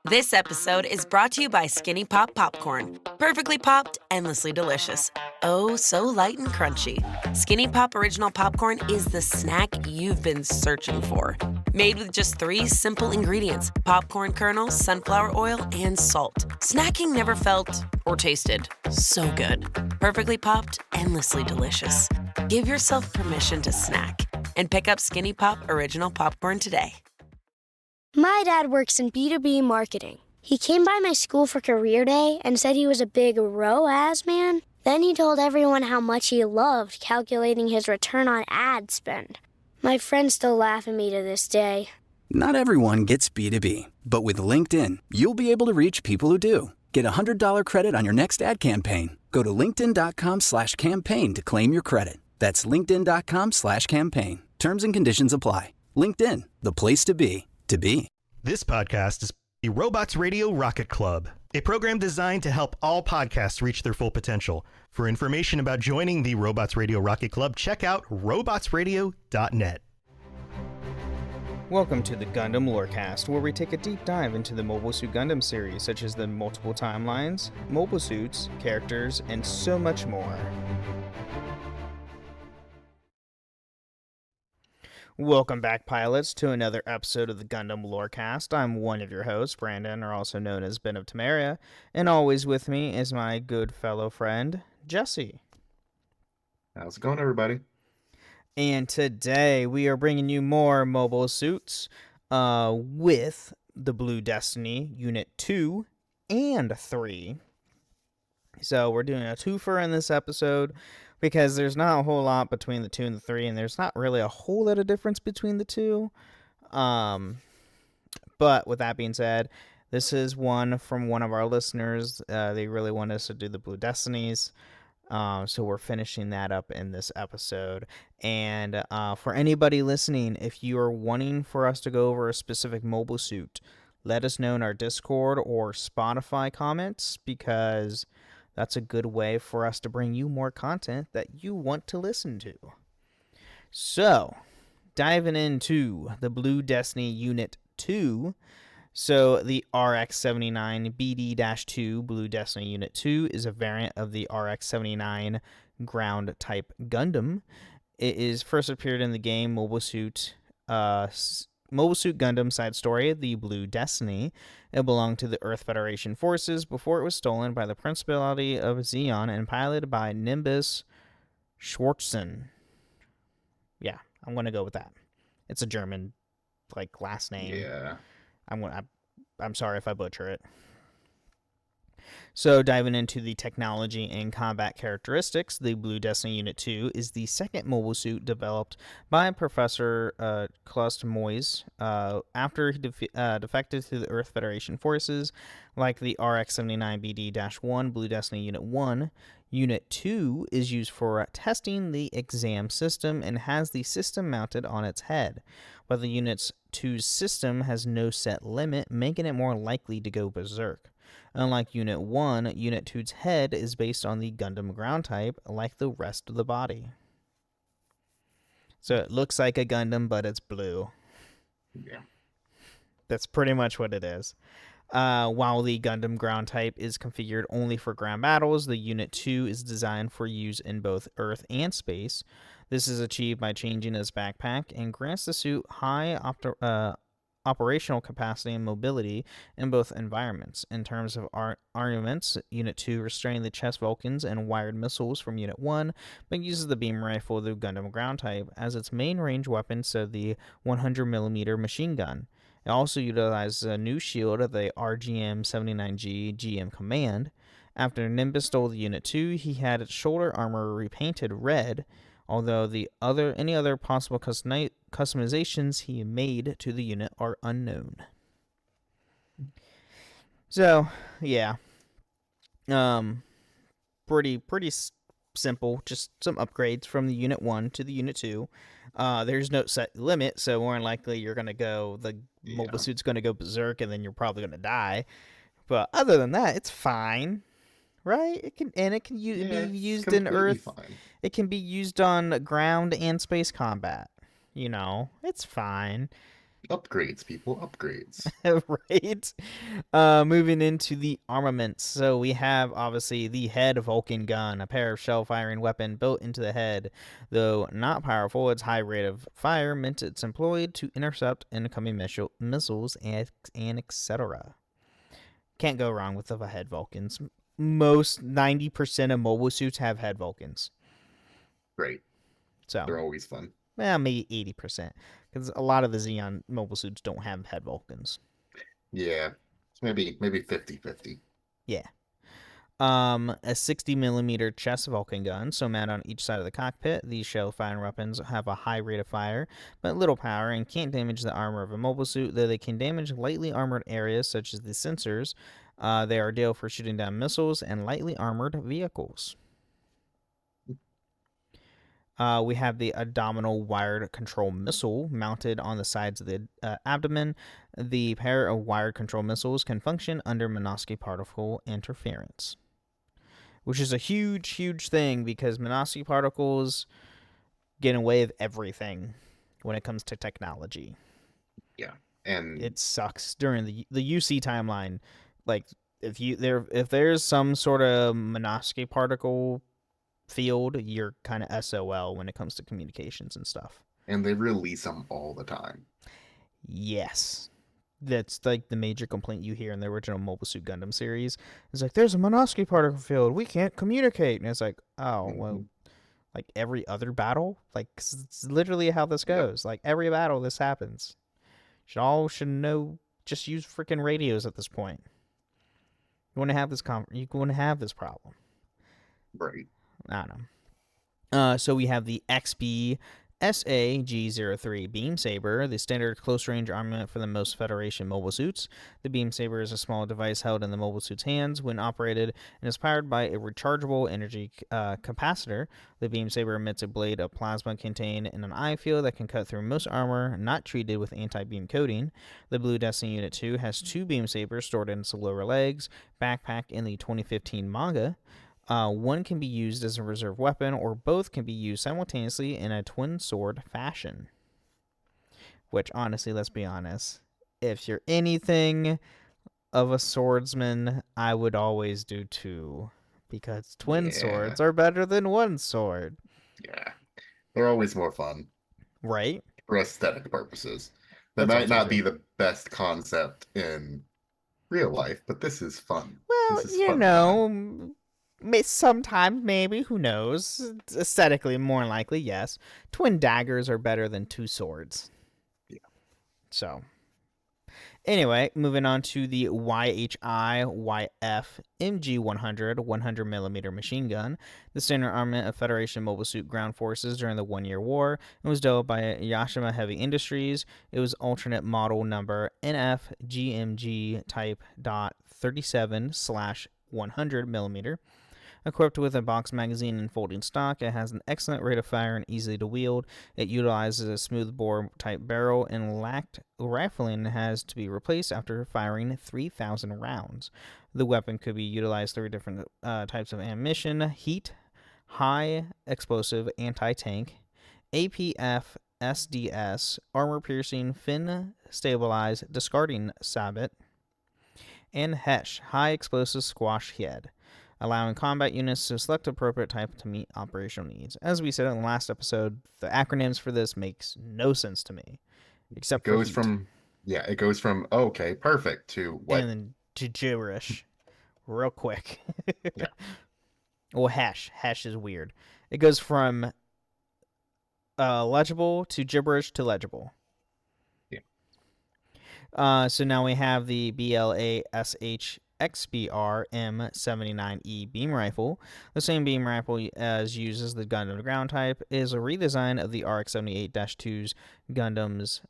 This episode is brought to you by Skinny Pop Popcorn. Perfectly popped, endlessly delicious. Oh, so light and crunchy. Skinny Pop Original Popcorn is the snack you've been searching for. Made with just 3 simple ingredients: popcorn kernels, sunflower oil, and salt. Snacking never felt or tasted so good. Perfectly popped, endlessly delicious. Give yourself permission to snack and pick up Skinny Pop Original Popcorn today. My dad works in B2B marketing. He came by my school for career day and said he was a big ROAS man. Then he told everyone how much he loved calculating his return on ad spend. My friends still laugh at me to this day. Not everyone gets B2B, but with LinkedIn, you'll be able to reach people who do. Get a $100 credit on your next ad campaign. Go to linkedin.com/campaign to claim your credit. That's linkedin.com/campaign. Terms and conditions apply. LinkedIn, the place to be. This podcast is the Robots Radio Rocket Club, a program designed to help all podcasts reach their full potential. For information about joining the Robots Radio Rocket Club, check out robotsradio.net. Welcome to the Gundam Lorecast, where we take a deep dive into the Mobile Suit Gundam series, such as the multiple timelines, mobile suits, characters, and so much more. Welcome back, pilots, to another episode of the Gundam Lorecast. I'm one of your hosts, Brandon, or also known as Ben of Temeria, and always with me is my good fellow friend, Jesse. How's it going, everybody? And today we are bringing you more mobile suits with the Blue Destiny Unit 2 and 3. So we're doing a twofer in this episode, because there's not a whole lot between the 2 and the 3, and there's not really a whole lot of difference between the 2. But with that being said, this is one from one of our listeners. They really want us to do the Blue Destinies, so we're finishing that up in this episode. And for anybody listening, if you are wanting for us to go over a specific mobile suit, let us know in our Discord or Spotify comments, because that's a good way for us to bring you more content that you want to listen to. So, diving into the Blue Destiny Unit 2. So, the RX-79 BD-2 Blue Destiny Unit 2 is a variant of the RX-79 ground-type Gundam. It is first appeared in the game Mobile Suit Gundam side story, The Blue Destiny. It belonged to the Earth Federation forces before it was stolen by the Principality of Zeon and piloted by Nimbus Schwartzen. Yeah, I'm going to go with that. It's a German, last name. Yeah. I'm sorry if I butcher it. So, diving into the technology and combat characteristics, the Blue Destiny Unit 2 is the second mobile suit developed by Professor Klaus Moyes after he defected to the Earth Federation forces. Like the RX-79BD-1 Blue Destiny Unit 1, Unit 2 is used for testing the exam system and has the system mounted on its head, but the Unit 2's system has no set limit, making it more likely to go berserk. Unlike Unit 1, Unit 2's head is based on the Gundam ground type, like the rest of the body. So it looks like a Gundam, but it's blue. Yeah. That's pretty much what it is. While the Gundam ground type is configured only for ground battles, the Unit 2 is designed for use in both Earth and space. This is achieved by changing its backpack and grants the suit high operational capacity and mobility in both environments. In terms of armaments, Unit 2 restrains the chest Vulcans and wired missiles from Unit 1, but uses the beam rifle of the Gundam ground type as its main range weapon, so the 100mm machine gun. It also utilizes a new shield of the RGM-79G GM Command. After Nimbus stole the Unit 2, he had its shoulder armor repainted red, although any other possible customizations he made to the unit are unknown. So, yeah. Pretty simple, just some upgrades from the Unit 1 to the Unit 2. There's no set limit, so more than likely you're going to go, mobile suit's going to go berserk, and then you're probably going to die. But other than that, it's fine. Right? It can be used in Earth. Fine. It can be used on ground and space combat. It's fine. Upgrades, people, upgrades. Right? Moving into the armaments. So we have obviously the head Vulcan gun, a pair of shell-firing weapon built into the head. Though not powerful, its high rate of fire meant it's employed to intercept incoming missiles and etc. Can't go wrong with the head Vulcans. Most 90% of mobile suits have head Vulcans. Great. So They're always fun. well, maybe 80%, because a lot of the Xeon mobile suits don't have head Vulcans. Yeah. Maybe 50-50. Yeah. A 60 millimeter chest Vulcan gun, so mounted on each side of the cockpit. These shell-firing weapons have a high rate of fire, but little power, and can't damage the armor of a mobile suit, though they can damage lightly armored areas such as the sensors. They are ideal for shooting down missiles and lightly armored vehicles. We have the abdominal wired control missile mounted on the sides of the abdomen. The pair of wired control missiles can function under Minovsky particle interference, which is a huge, huge thing because Minovsky particles get away with everything when it comes to technology. Yeah. And it sucks during the UC timeline. Like if there's some sort of Minovsky particle field, you're kind of SOL when it comes to communications and stuff. And they release them all the time. Yes. That's like the major complaint you hear in the original Mobile Suit Gundam series. It's like, there's a Minovsky particle field. We can't communicate. And it's like, oh, well, like every other battle? Like, it's literally how this goes. Yep. Like, every battle this happens. Should know, just use freaking radios at this point. You want to have this problem. Right. I don't know. So we have the XB SAG-03 Beam Saber, the standard close-range armament for the most Federation mobile suits. The Beam Saber is a small device held in the mobile suit's hands when operated and is powered by a rechargeable energy capacitor. The Beam Saber emits a blade of plasma contained in an eye field that can cut through most armor not treated with anti-beam coating. The Blue Destiny Unit 2 has 2 Beam Sabers stored in its lower legs, backpack in the 2015 manga. One can be used as a reserve weapon, or both can be used simultaneously in a twin sword fashion. Which, honestly, let's be honest, if you're anything of a swordsman, I would always do 2, because twin swords are better than one sword. Yeah, they're always more fun. Right? For aesthetic purposes. That might not be the best concept in real life, but this is fun. Well, this is fun time. Sometimes, maybe, who knows? Aesthetically, more likely, yes. Twin daggers are better than 2 swords. Yeah. So, anyway, moving on to the YHI-YF MG-100 100mm machine gun, the standard armament of Federation Mobile Suit Ground Forces during the One-Year War. It was developed by Yashima Heavy Industries. It was alternate model number NFGMG type .37/100mm. Equipped with a box magazine and folding stock, it has an excellent rate of fire and easy to wield. It utilizes a smoothbore type barrel, and lacked rifling has to be replaced after firing 3,000 rounds. The weapon could be utilized through different types of ammunition: heat, high explosive, anti-tank, APF, SDS, armor-piercing, fin-stabilized, discarding sabot, and HESH, high explosive squash head, allowing combat units to select appropriate type to meet operational needs. As we said in the last episode, the acronyms for this makes no sense to me, except it goes from okay, perfect to what, and then to gibberish, real quick. Yeah. Well, HESH is weird. It goes from legible to gibberish to legible. So now we have the BLASH XBR M79E beam rifle. The same beam rifle as uses the Gundam ground type is a redesign of the RX-78-2's Gundam's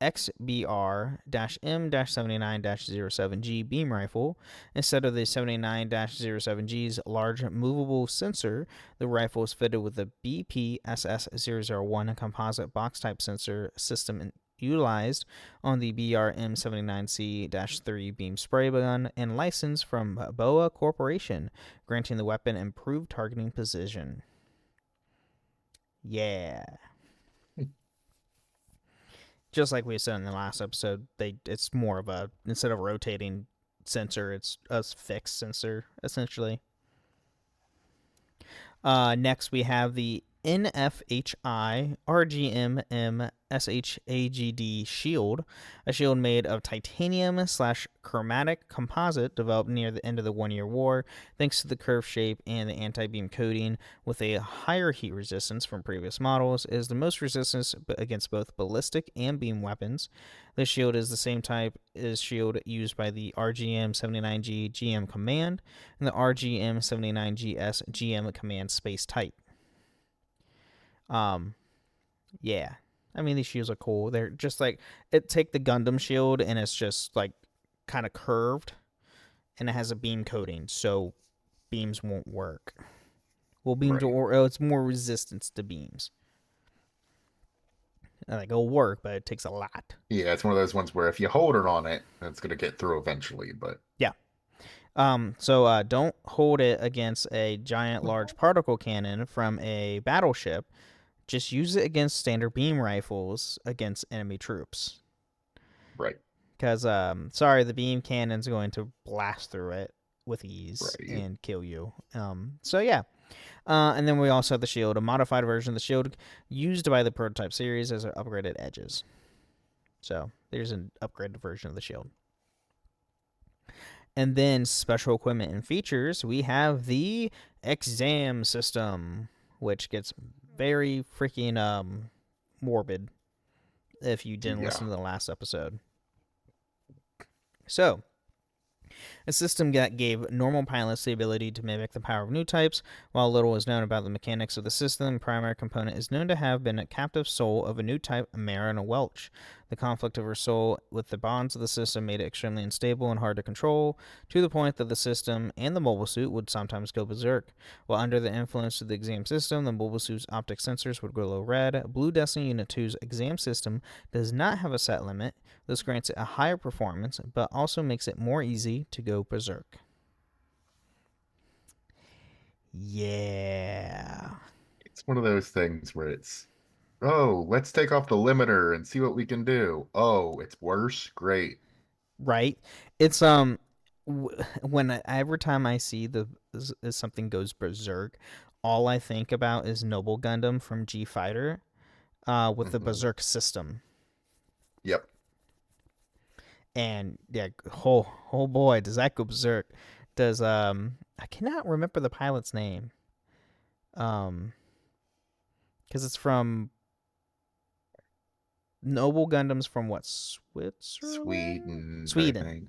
XBR-M-79-07G beam rifle. Instead of the 79-07G's large movable sensor, the rifle is fitted with the BPSS-001 composite box type sensor system utilized on the BRM-79C-3 beam spray gun and licensed from BOA Corporation, granting the weapon improved targeting precision. Yeah. Just like we said in the last episode, it's more of a, instead of rotating sensor, it's a fixed sensor, essentially. Next, we have the NFHI RGMM SHAGD shield, a shield made of titanium/chromatic composite developed near the end of the 1-year war, thanks to the curved shape and the anti-beam coating. With a higher heat resistance from previous models, it is the most resistant against both ballistic and beam weapons. This shield is the same type as shield used by the RGM-79G GM Command and the RGM-79GS GM Command Space Type. Yeah. I mean, these shields are cool. They're just like, take the Gundam shield and it's just like kind of curved and it has a beam coating, so beams won't work. Well, beams it's more resistance to beams. Like, it'll work, but it takes a lot. Yeah, it's one of those ones where if you hold it on it, it's going to get through eventually, but... Yeah. So don't hold it against a giant large particle cannon from a battleship. Just use it against standard beam rifles against enemy troops. Right. Because, sorry, the beam cannon's going to blast through it with ease and kill you. So, yeah. And then we also have the shield, a modified version of the shield used by the prototype series as upgraded edges. So, there's an upgraded version of the shield. And then special equipment and features, we have the exam system, which gets very freaking morbid if you didn't listen to the last episode. So, a system that gave normal pilots the ability to mimic the power of new types. While little is known about the mechanics of the system, the primary component is known to have been a captive soul of a new type, Marina Welch. The conflict of her soul with the bonds of the system made it extremely unstable and hard to control, to the point that the system and the mobile suit would sometimes go berserk. While under the influence of the exam system, the mobile suit's optic sensors would glow red. Blue Destiny Unit 2's exam system does not have a set limit. This grants it a higher performance, but also makes it more easy to go berserk. Yeah. It's one of those things where it's, oh, let's take off the limiter and see what we can do. Oh, it's worse? Great. Right? It's, every time I see something goes berserk, all I think about is Noble Gundam from G Fighter, with the berserk system. Yep. And yeah, oh boy, does that go berserk. Does I cannot remember the pilot's name. Because it's from Noble Gundam's from what, Switzerland? Sweden. I think.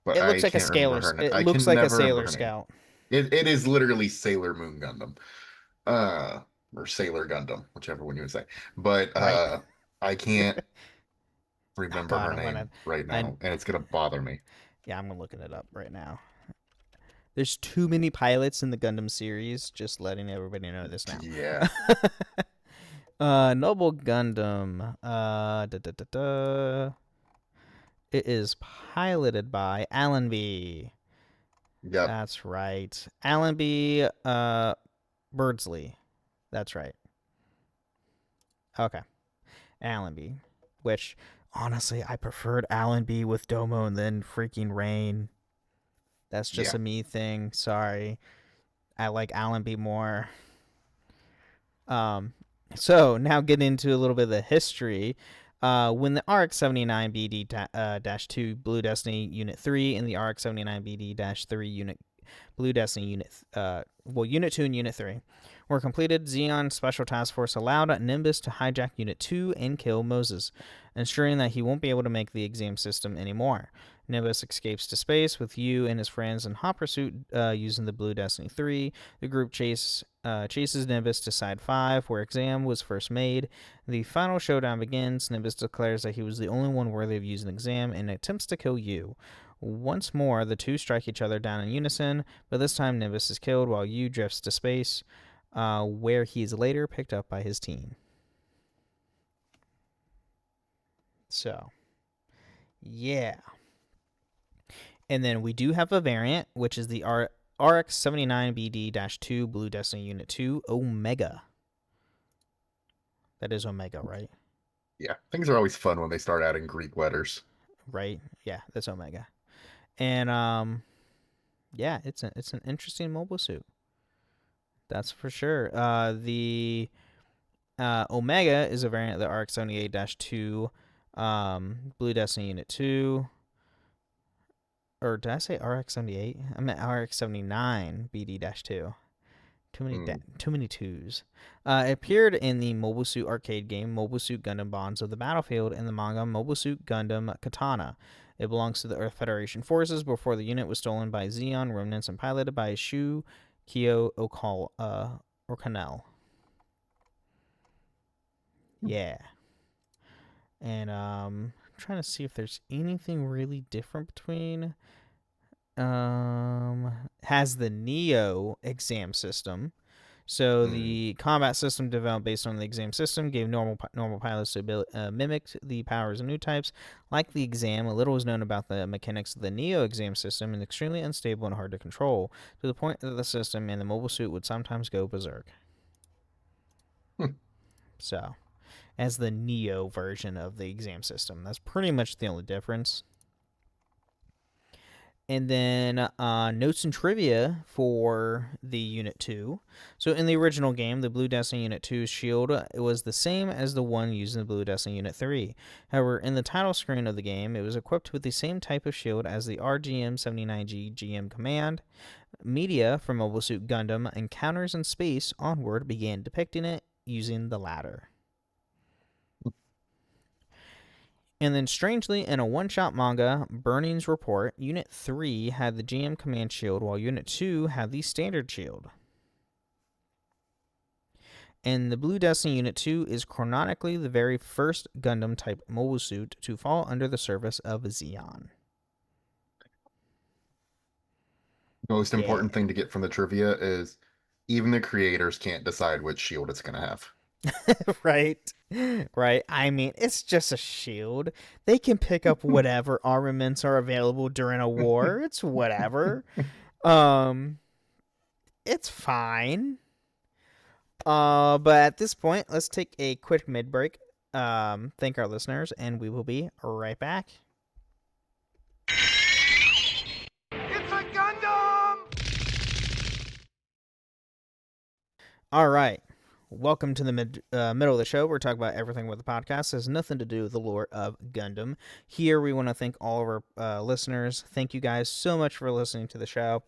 But it looks like a Sailor. It looks like a Sailor Scout. It is literally Sailor Moon Gundam, or Sailor Gundam, whichever one you would say. But right. I can't remember her name right now, and it's gonna bother me. Yeah, I'm looking it up right now. There's too many pilots in the Gundam series. Just letting everybody know this now. Yeah. Noble Gundam. It is piloted by Allenby. Yep. That's right. Allenby Birdsley. That's right. Okay. Allenby. Which, honestly, I preferred Allenby with Domo and then freaking Rain. That's just a me thing. Sorry. I like Allenby more. So, now getting into a little bit of the history. When the RX-79BD-2 Blue Destiny Unit 3 and the RX-79BD-3 Blue Destiny Unit, Unit 2 and Unit 3 were completed, Zeon Special Task Force allowed Nimbus to hijack Unit 2 and kill Moses, ensuring that he won't be able to make the exam system anymore. Nimbus escapes to space with you and his friends in hot pursuit using the Blue Destiny 3. The group chases Nimbus to Side 5, where Exam was first made. The final showdown begins. Nimbus declares that he was the only one worthy of using Exam and attempts to kill you. Once more, the two strike each other down in unison, but this time Nimbus is killed while you drifts to space, where he is later picked up by his team. So, yeah. And then we do have a variant, which is the RX-79BD-2 Blue Destiny Unit 2 Omega. That is Omega, right? Yeah, things are always fun when they start adding Greek letters. Right? Yeah, that's Omega. And yeah, it's an interesting mobile suit. That's for sure. The Omega is a variant of the RX-78-2 Blue Destiny Unit 2. Or did I say RX-78? I meant RX-79 BD-2. Too many twos. It appeared in the Mobile Suit arcade game Mobile Suit Gundam Bonds of the Battlefield and the manga Mobile Suit Gundam Katana. It belongs to the Earth Federation forces before the unit was stolen by Zeon remnants and piloted by Shu Kyo Okanel. Yeah. And I'm trying to see if there's anything really different between has the Neo exam system. So the combat system developed based on the exam system gave normal pilots to mimic the powers of new types. Like the exam, a little is known about the mechanics of the Neo exam system and extremely unstable and hard to control, to the point that the system and the mobile suit would sometimes go berserk. So, as the Neo version of the exam system. That's pretty much the only difference. And then notes and trivia for the Unit 2. So in the original game, the Blue Destiny Unit 2's shield it was the same as the one used in the Blue Destiny Unit 3. However, in the title screen of the game, it was equipped with the same type of shield as the RGM-79G GM Command. Media from Mobile Suit Gundam Encounters in Space onward began depicting it using the latter. And then, strangely, in a one-shot manga, Burning's Report, Unit 3 had the GM Command Shield, while Unit 2 had the Standard Shield. And the Blue Destiny Unit 2 is chronologically the very first Gundam-type mobile suit to fall under the service of Zeon. The most important thing to get from the trivia is even the creators can't decide which shield it's going to have. Right. I mean, it's just a shield. They can pick up whatever armaments are available during a war. It's whatever. It's fine. But at this point, let's take a quick mid break. Thank our listeners, and we will be right back. It's a Gundam! All right. Welcome to the middle of the show. We're talking about everything with the podcast. It has nothing to do with the lore of Gundam. Here, we want to thank all of our listeners. Thank you guys so much for listening to the show.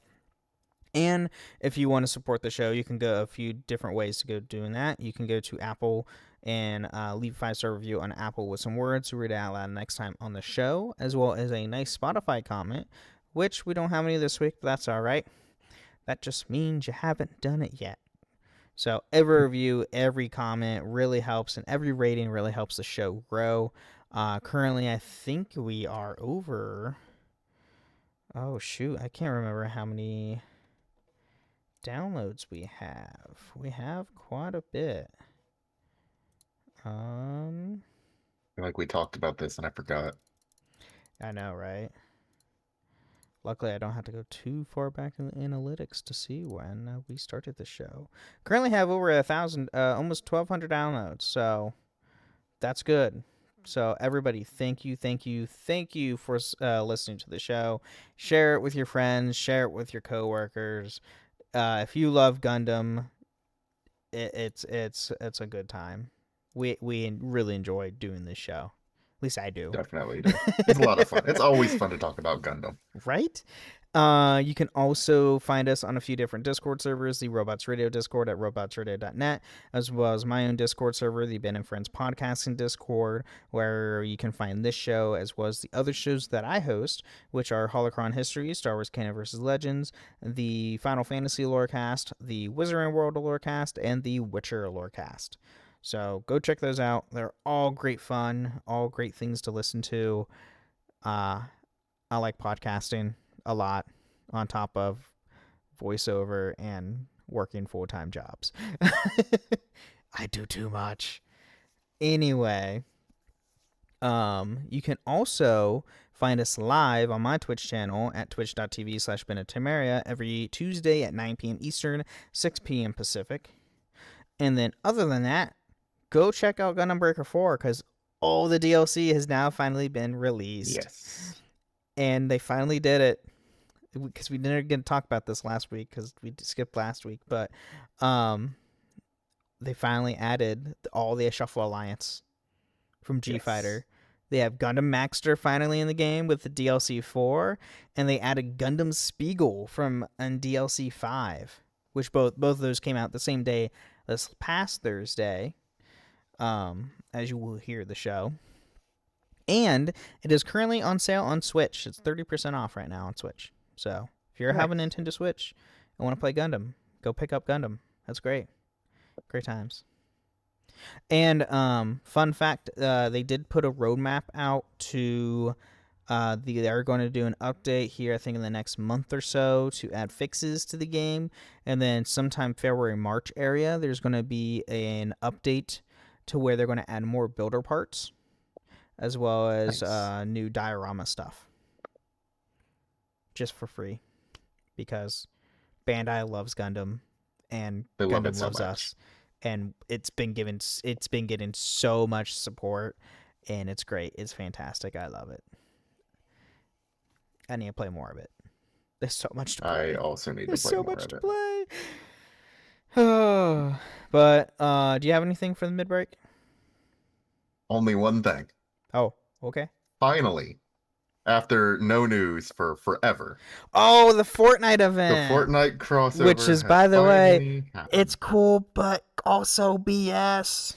And if you want to support the show, you can go a few different ways to go doing that. You can go to Apple and leave a 5-star review on Apple with some words to read it out loud next time on the show, as well as a nice Spotify comment, which we don't have any this week, but that's all right. That just means you haven't done it yet. So every review, every comment really helps, and every rating really helps the show grow. Currently, I think we are over... Oh, shoot. I can't remember how many downloads we have. We have quite a bit. I feel like we talked about this and I forgot. I know, right? Luckily, I don't have to go too far back in the analytics to see when we started the show. Currently have over 1,000, almost 1,200 downloads, so that's good. So everybody, thank you for listening to the show. Share it with your friends. Share it with your coworkers. If you love Gundam, it's a good time. We really enjoy doing this show. At least I do. Definitely do. It's a lot of fun. It's always fun to talk about Gundam. Right? You can also find us on a few different Discord servers, the Robots Radio Discord at robotsradio.net, as well as my own Discord server, the Ben and Friends Podcasting Discord, where you can find this show as well as the other shows that I host, which are Holocron History, Star Wars Canon vs. Legends, the Final Fantasy Lorecast, the Wizarding World Lorecast, and the Witcher Lorecast. So go check those out. They're all great fun, all great things to listen to. I like podcasting a lot on top of voiceover and working full-time jobs. I do too much. Anyway, you can also find us live on my Twitch channel at twitch.tv/BennettTemeria every Tuesday at 9 p.m. Eastern, 6 p.m. Pacific. And then other than that, go check out Gundam Breaker 4, because all the DLC has now finally been released. Yes. And they finally did it. Because we didn't get to talk about this last week because we skipped last week. But they finally added all the Shuffle Alliance from G-Fighter. They have Gundam Maxter finally in the game with the DLC 4. And they added Gundam Spiegel from DLC 5. Which both of those came out the same day this past Thursday. As you will hear the show. And it is currently on sale on Switch. It's 30% off right now on Switch. So if you have a Nintendo Switch and want to play Gundam, go pick up Gundam. That's great. Great times. And fun fact, they did put a roadmap out to they're going to do an update here, I think, in the next month or so to add fixes to the game. And then sometime February, March area, there's going to be an update to where they're going to add more builder parts as well as new diorama stuff. Just for free. Because Bandai loves Gundam and Gundam loves us. And it's been getting so much support, and it's great. It's fantastic. I love it. I need to play more of it. There's so much to play. I also need to play more of it. There's so much to play. But do you have anything for the mid-break? Only one thing. Oh, okay. Finally, after no news for forever. Oh, the Fortnite event. The Fortnite crossover. Which is, by the way, it's cool, but also BS.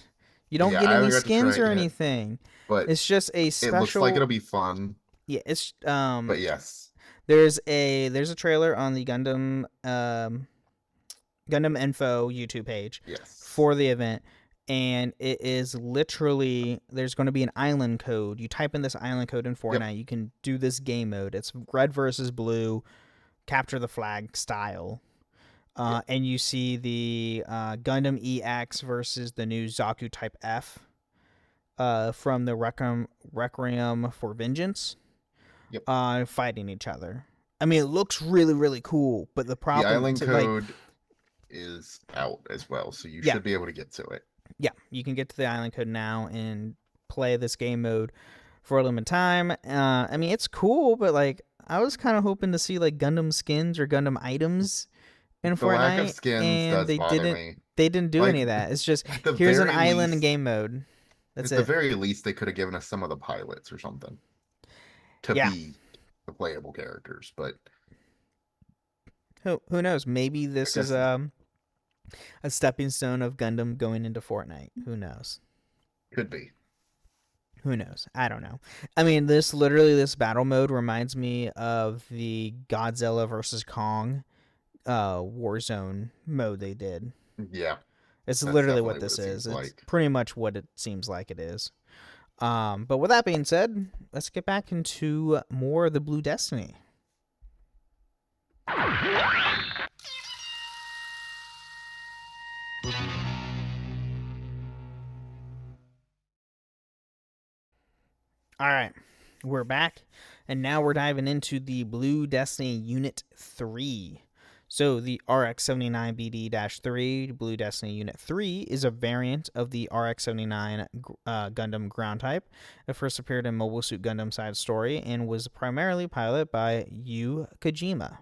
You don't get any skins or anything. But it's just a special... It looks like it'll be fun. Yeah, it's... But yes. There's a trailer on the Gundam Info YouTube page for the event. And it is literally, there's going to be an island code. You type in this island code in Fortnite, you can do this game mode. It's red versus blue, capture the flag style. And you see the Gundam EX versus the new Zaku Type F from the Requiem for Vengeance fighting each other. I mean, it looks really, really cool, but the problem... The island code is out as well, so you should be able to get to it. Yeah, you can get to the island code now and play this game mode for a limited time. I mean, it's cool, but like I was kind of hoping to see like Gundam skins or Gundam items in Fortnite, lack of skins and does bother me. They didn't do any of that. It's just here's an island and game mode. That's it. At the very least, they could have given us some of the pilots or something to be the playable characters. But who knows? Maybe this is a stepping stone of Gundam going into Fortnite. Who knows? Could be. Who knows? I don't know. I mean, this battle mode reminds me of the Godzilla versus Kong Warzone mode they did. Yeah. It's literally what this is. It's pretty much what it seems like it is. But with that being said, let's get back into more of the Blue Destiny. All right, we're back, and now we're diving into the Blue Destiny Unit 3. So the RX-79BD-3, Blue Destiny Unit 3, is a variant of the RX-79 Gundam ground type. It first appeared in Mobile Suit Gundam Side Story and was primarily piloted by Yu Kojima.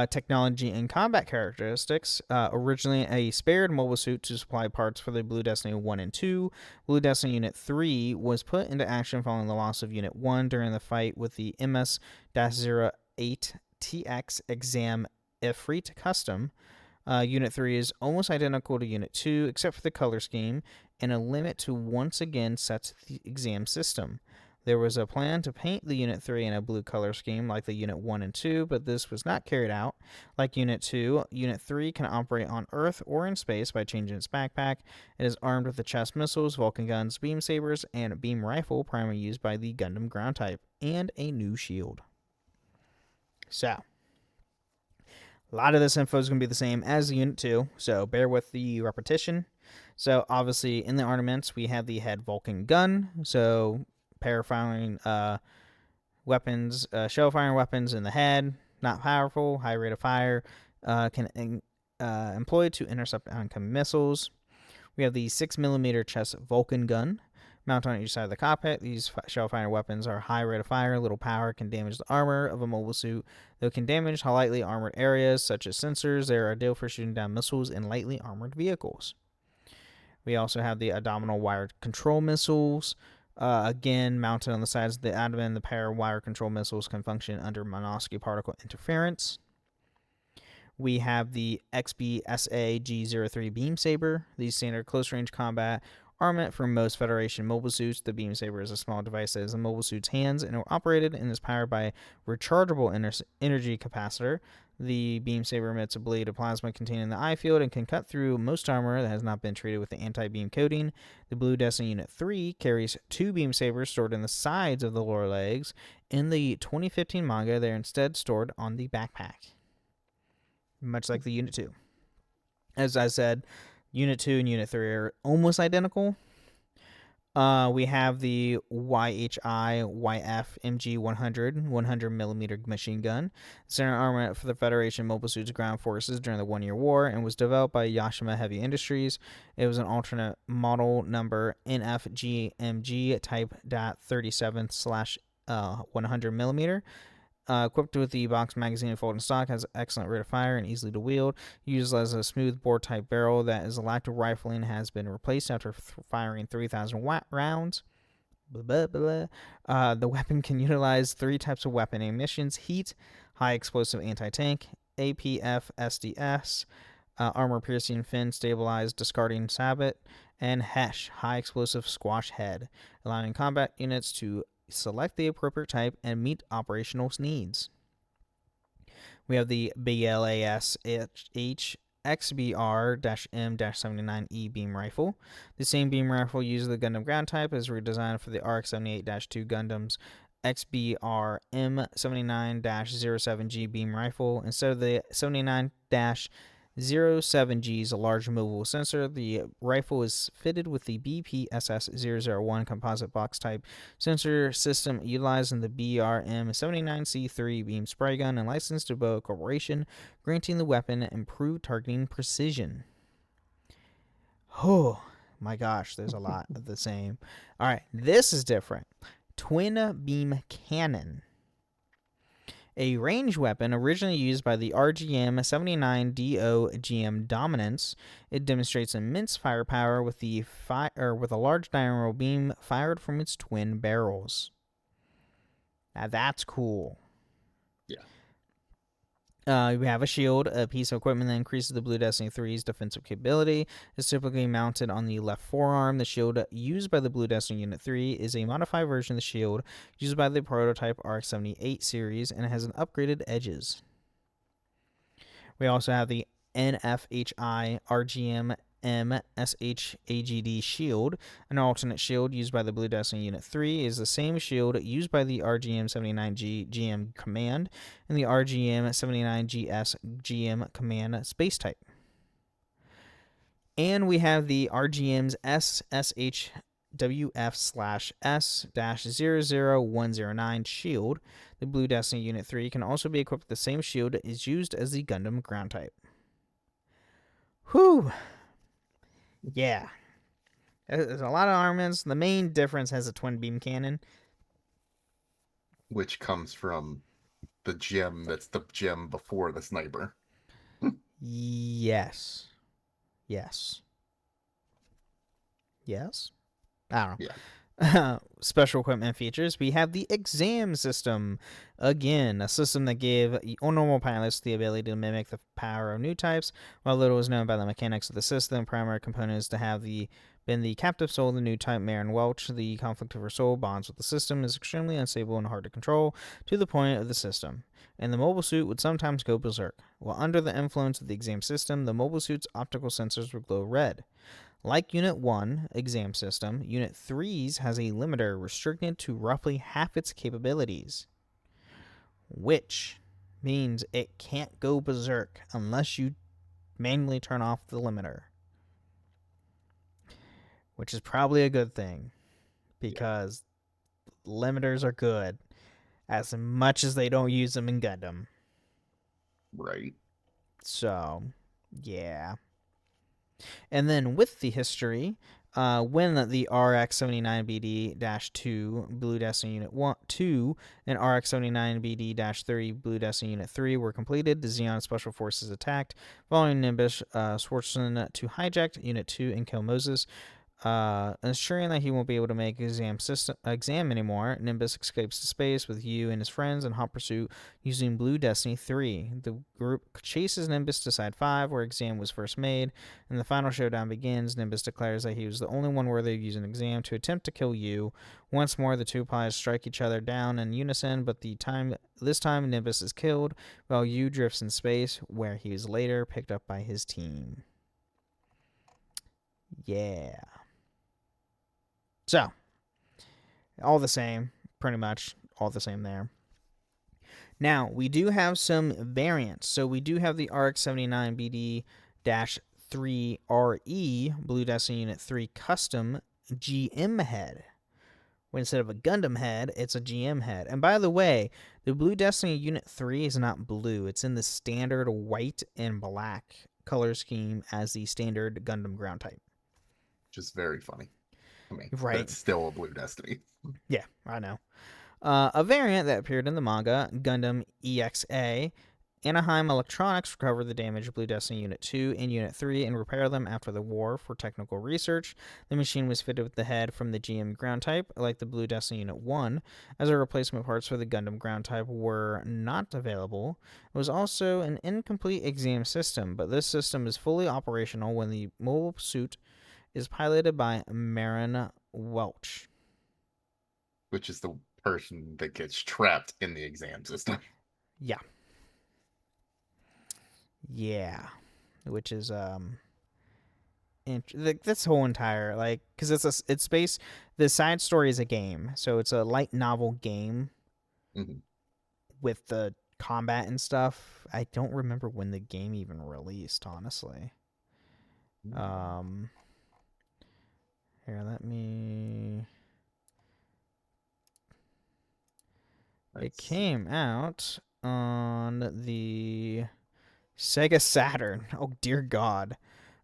Technology and combat characteristics. Originally a spared mobile suit to supply parts for the Blue Destiny 1 and 2, Blue Destiny Unit 3 was put into action following the loss of Unit 1 during the fight with the MS-08TX Exam Ifrit Custom. Unit 3 is almost identical to Unit 2 except for the color scheme and a limit to once again set to the exam system. There was a plan to paint the Unit 3 in a blue color scheme like the Unit 1 and 2, but this was not carried out. Like Unit 2, Unit 3 can operate on Earth or in space by changing its backpack. It is armed with the chest missiles, Vulcan guns, beam sabers, and a beam rifle primarily used by the Gundam ground type, and a new shield. So, a lot of this info is going to be the same as the Unit 2, so bear with the repetition. So, obviously, in the armaments, we have the head Vulcan gun, so para-firing weapons, shell-firing weapons in the head, not powerful, high rate of fire, can employed to intercept oncoming missiles. We have the 6mm chest Vulcan gun. Mounted on each side of the cockpit, these shell-firing weapons are high rate of fire, little power, can damage the armor of a mobile suit, though can damage lightly armored areas such as sensors. They are ideal for shooting down missiles in lightly armored vehicles. We also have the abdominal wired control missiles. Again, mounted on the sides of the abdomen, the pair of wire control missiles can function under Minovsky particle interference. We have the XBSA G03 Beam Saber. These standard close-range combat armament for most Federation mobile suits. The Beam Saber is a small device that is in mobile suit's hands and operated and is powered by rechargeable energy capacitor. The Beam Saber emits a blade of plasma containing the eye field and can cut through most armor that has not been treated with the anti-beam coating. The Blue Destiny Unit 3 carries 2 Beam Sabers stored in the sides of the lower legs. In the 2015 manga, they are instead stored on the backpack, much like the Unit 2. As I said, Unit 2 and Unit 3 are almost identical. We have the YHI YF MG 100 100mm machine gun. Center armament for the Federation Mobile Suits Ground Forces during the 1-year war and was developed by Yashima Heavy Industries. It was an alternate model number NFGMG Type .37/100mm. Equipped with the box magazine and folding stock, has excellent rate of fire and easily to wield. Used as a smooth bore type barrel that is electric rifling, has been replaced after firing 3,000 rounds. Blah, blah, blah. The weapon can utilize 3 types of weapon emissions: heat, high explosive anti-tank, APF SDS, armor piercing fin stabilized discarding sabot, and HESH, high explosive squash head, allowing combat units to select the appropriate type and meet operational needs. We have the BLASH XBR-M-79E beam rifle. The same beam rifle used the Gundam ground type is redesigned for the RX-78-2 Gundam's XBR-M79-07G beam rifle. Instead of the 79-07G's large movable sensor, the rifle is fitted with the BPSS-001 composite box type sensor system utilizing the BRM-79C3 beam spray gun and licensed to Boa Corporation, granting the weapon improved targeting precision. Oh my gosh, there's a lot of the same. All right, this is different. Twin beam cannon. A range weapon originally used by the RGM-79DO GM Dominance. It demonstrates immense firepower with a large diagonal beam fired from its twin barrels. Now that's cool. Yeah. We have a shield, a piece of equipment that increases the Blue Destiny 3's defensive capability. It's typically mounted on the left forearm. The shield used by the Blue Destiny Unit 3 is a modified version of the shield used by the prototype RX-78 series and has an upgraded edges. We also have the NFHI RGM MSHAGD shield. An alternate shield used by the Blue Destiny Unit 3 is the same shield used by the RGM-79G GM Command and the RGM-79GS GM Command space type. And we have the RGM's SSHWF/S-00109 shield. The Blue Destiny Unit 3 can also be equipped with the same shield that is used as the Gundam ground type. Whew! Yeah. There's a lot of armaments. The main difference has a twin beam cannon, which comes from the gem that's the gem before the sniper. Yes. I don't know. Yeah. Special equipment features. We have the exam system. Again, a system that gave normal pilots the ability to mimic the power of new types. While little is known about the mechanics of the system, primary component is to have been the captive soul of the new type Marin Welch. The conflict of her soul bonds with the system is extremely unstable and hard to control to the point of the system, and the mobile suit would sometimes go berserk. While under the influence of the exam system, the mobile suit's optical sensors would glow red. Like Unit 1 exam system, Unit 3's has a limiter restricted to roughly half its capabilities, which means it can't go berserk unless you manually turn off the limiter, which is probably a good thing because limiters are good as much as they don't use them in Gundam. Right. So, yeah. And then with the history, when the RX-79BD-2 Blue Destiny Unit 2 and RX-79BD-3 Blue Destiny Unit 3 were completed, the Xeon Special Forces attacked, following Nimbus Schwartzen to hijack Unit 2 and kill Moses. Ensuring that he won't be able to make exam anymore, Nimbus escapes to space with Yu and his friends in hot pursuit using Blue Destiny 3. The group chases Nimbus to Side 5, where Exam was first made, and the final showdown begins. Nimbus declares that he was the only one worthy of using Exam to attempt to kill Yu. Once more, the two pilots strike each other down in unison, but this time Nimbus is killed, while Yu drifts in space, where he is later picked up by his team. Yeah. So, all the same, pretty much all the same there. Now, we do have some variants. So, we do have the RX-79BD-3RE Blue Destiny Unit 3 Custom GM head. When instead of a Gundam head, it's a GM head. And by the way, the Blue Destiny Unit 3 is not blue. It's in the standard white and black color scheme as the standard Gundam ground type. Which is very funny. I mean, right. It's still a Blue Destiny. Yeah, I know. A variant that appeared in the manga, Gundam EXA, Anaheim Electronics recovered the damaged Blue Destiny Unit 2 and Unit 3 and repaired them after the war for technical research. The machine was fitted with the head from the GM ground type, like the Blue Destiny Unit 1, as a replacement parts for the Gundam ground type were not available. It was also an incomplete exam system, but this system is fully operational when the mobile suit is piloted by Marin Welch. Which is the person that gets trapped in the exam system. Yeah. Yeah. Which is, this whole entire, like, because it's based, the side story is a game, so it's a light novel game with the combat and stuff. I don't remember when the game even released, honestly. Here, let me... It came out on the Sega Saturn. Oh, dear God.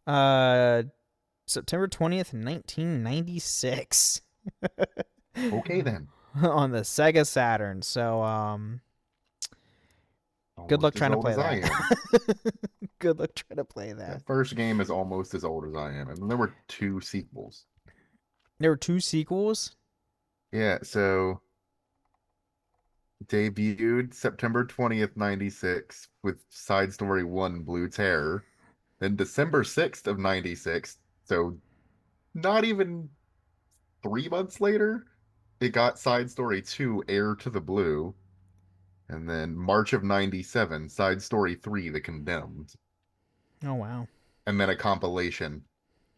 September 20th, 1996. Okay, then. On the Sega Saturn. So, good luck trying to play that. Good luck trying to play that. That first game is almost as old as I am. And there were 2 sequels. There were 2 sequels? Yeah, so... debuted September 20th, 96 with Side Story 1 Blue Terror. Then December 6th of 96, so not even 3 months later, it got Side Story 2 Heir to the Blue. And then March of 97, Side Story 3 The Condemned. Oh, wow. And then a compilation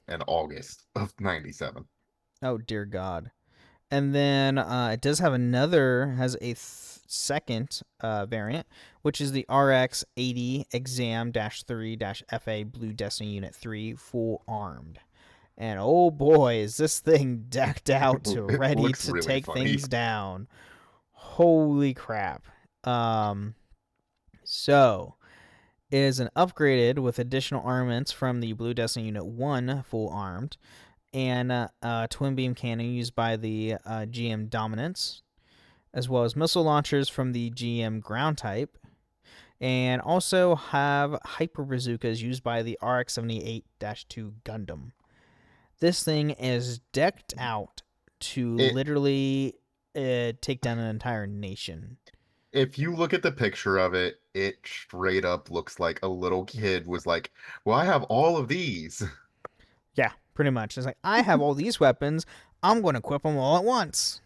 in August of 97. Oh, dear God. And then it does have has a second variant, which is the RX-80 Exam-3-FA Blue Destiny Unit 3 Full Armed. And oh boy, is this thing decked out to ready to really take things down. Holy crap. So, it is an upgraded with additional armaments from the Blue Destiny Unit 1 Full Armed, and twin beam cannon used by the GM Dominance, as well as missile launchers from the GM ground type, and also have hyper bazookas used by the RX-78-2 Gundam. This thing is decked out to literally take down an entire nation. If you look at the picture of it, it straight up looks like a little kid was like, well, I have all of these. Yeah, pretty much. It's like, I have all these weapons. I'm going to equip them all at once.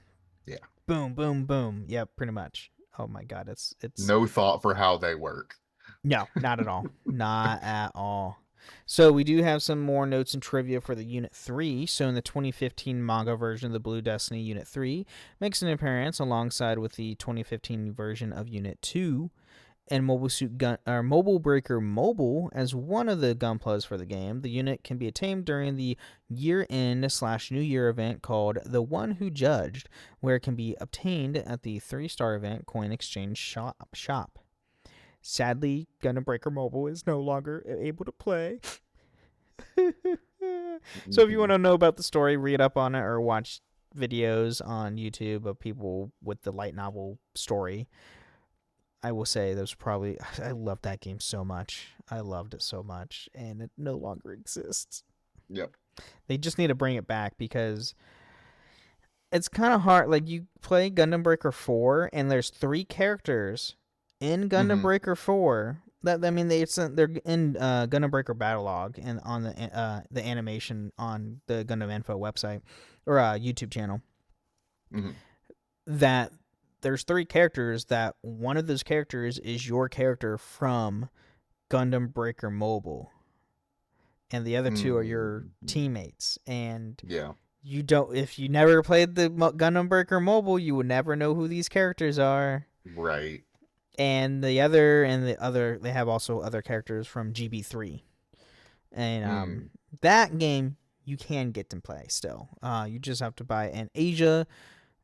Yeah. Boom, boom, boom. Yep, pretty much. Oh my God, it's no thought for how they work. No, not at all. Not at all. So we do have some more notes and trivia for the Unit 3. So in the 2015 manga version of the Blue Destiny, Unit 3 makes an appearance alongside with the 2015 version of Unit 2. And Mobile Breaker Mobile as one of the gunplas for the game. The unit can be attained during the year-end/New Year event called The One Who Judged, where it can be obtained at the 3-star event Coin Exchange shop. Sadly, Gundam Breaker Mobile is no longer able to play. So if you want to know about the story, read up on it or watch videos on YouTube of people with the light novel story. I will say I loved that game so much. I loved it so much, and it no longer exists. Yep. They just need to bring it back because it's kind of hard. Like, you play Gundam Breaker 4, and there's 3 characters in Gundam Breaker 4. They're in Gundam Breaker Battle Log and on the animation on the Gundam Info website or YouTube channel. That there's 3 characters that one of those characters is your character from Gundam Breaker Mobile, and the other 2 are your teammates. And if you never played the Gundam Breaker Mobile, you would never know who these characters are. Right. And they have also other characters from GB3, and that game you can get to play still. You just have to buy an Asia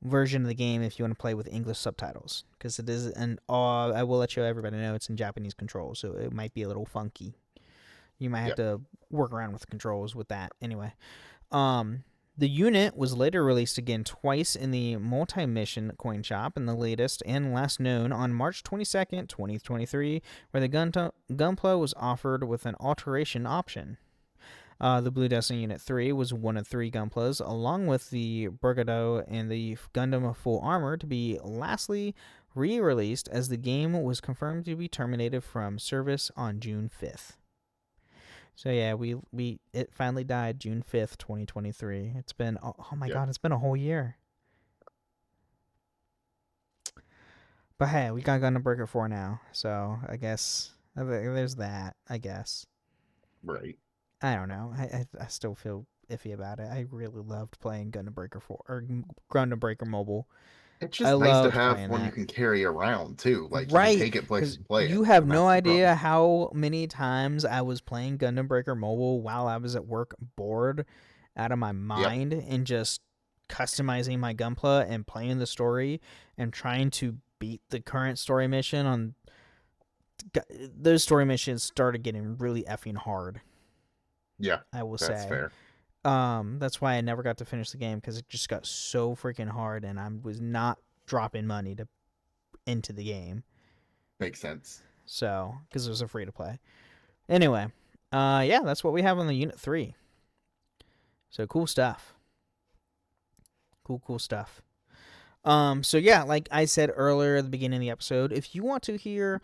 version of the game if you want to play with English subtitles, because it is I will let everybody know it's in Japanese controls, so it might be a little funky. You might have to work around with the controls with that. Anyway, the unit was later released again twice in the multi-mission coin shop, and the latest and last known on March 22nd, 2023, where the Gunpla was offered with an alteration option. The Blue Destiny Unit 3 was one of 3 Gunplas, along with the Brigado and the Gundam Full Armor, to be lastly re-released as the game was confirmed to be terminated from service on June 5th. So yeah, it finally died June 5th, 2023. It's been God, it's been a whole year. But hey, we got Gundam Breaker 4 now, so I guess there's that, I guess. Right. I don't know. I still feel iffy about it. I really loved playing Gundam Breaker 4 or Gundam Breaker Mobile. It's just nice to have one you can carry around too. Like, you can take it places and play it. You have no idea how many times I was playing Gundam Breaker Mobile while I was at work, bored out of my mind, and just customizing my Gunpla and playing the story and trying to beat the current story mission. Those story missions started getting really effing hard. Yeah, I will say. That's fair. That's why I never got to finish the game, because it just got so freaking hard, and I was not dropping money into the game. Makes sense. So, because it was a free to play. Anyway, that's what we have on the Unit 3. So cool stuff. Cool stuff. So yeah, like I said earlier at the beginning of the episode, if you want to hear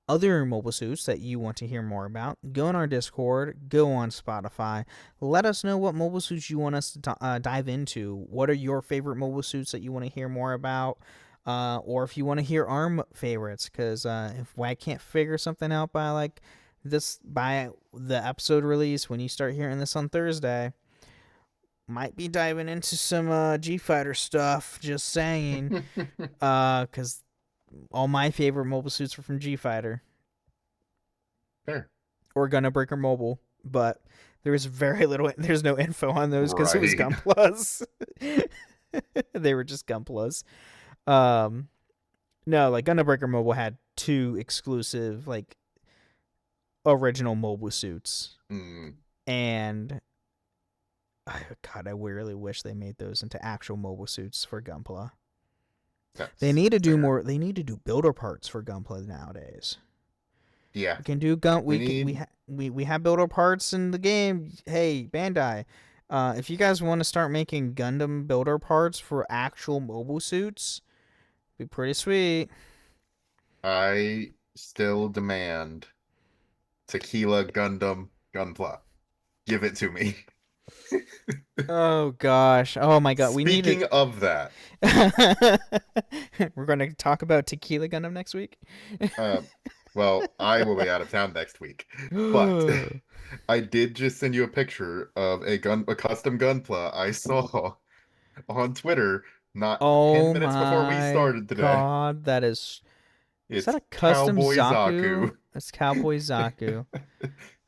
other mobile suits that you want to hear more about, go on our Discord, go on Spotify. Let us know what mobile suits you want us to dive into. What are your favorite mobile suits that you want to hear more about? Or if you want to hear our favorites, because if I can't figure something out by the episode release, when you start hearing this on Thursday, might be diving into some G-Fighter stuff, just saying, because all my favorite mobile suits are from G-Fighter. Fair. Or Gundam Breaker Mobile, but there's no info on those because it was Gunplas. They were just Gunplas. No, like Gundam Breaker Mobile had 2 exclusive, like, original mobile suits. And God, I really wish they made those into actual mobile suits for Gunpla. They need to do more. They need to do builder parts for Gunpla nowadays. Yeah, we can do we have builder parts in the game. Hey, Bandai, if you guys want to start making Gundam builder parts for actual mobile suits, it'd be pretty sweet. I still demand Tequila Gundam Gunpla. Give it to me. Oh gosh! Oh my god! Speaking of that, we're going to talk about Tequila Gundam next week. Well, I will be out of town next week, but I did just send you a picture of a custom Gunpla I saw on Twitter not 10 minutes before we started today. God, is that a custom Cowboy Zaku? It's Cowboy Zaku.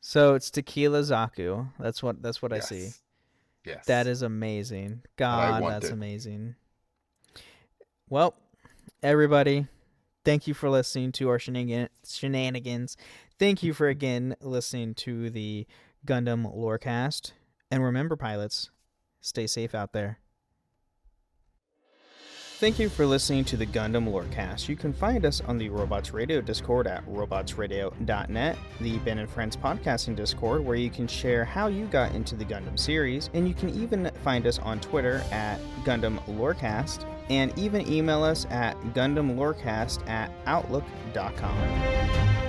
So it's Tequila Zaku. That's what I see. Yes. That is amazing. God, that's amazing. Well, everybody, thank you for listening to our shenanigans. Thank you for again listening to the Gundam Lorecast. And remember, pilots, stay safe out there. Thank you for listening to the Gundam Lorecast. You can find us on the Robots Radio Discord at robotsradio.net, the Ben and Friends podcasting Discord, where you can share how you got into the Gundam series, and you can even find us on Twitter at Gundam Lorecast, and even email us at gundamlorecast@outlook.com.